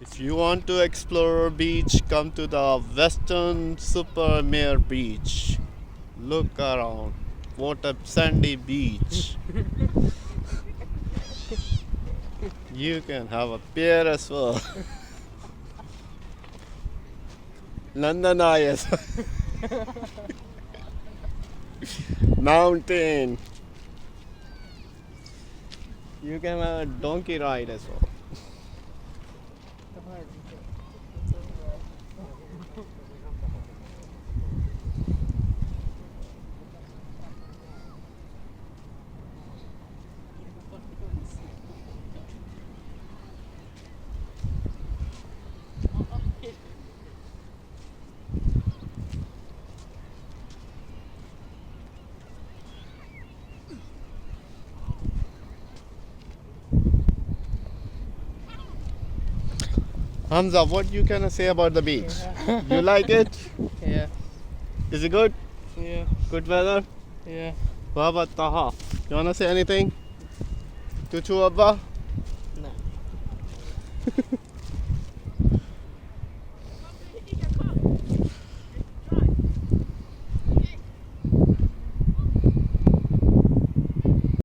If you want to explore a beach, come to the Weston-super-Mare Beach. Look around. What a sandy beach. You can have a pier as well. London Eye as well. Mountain. You can have a donkey ride as well. Hamza, what you can say about the beach? You like it? Yeah, Is it good? yeah, Good weather? yeah. What about Taha? You wanna say anything? Tuchu Abba? No.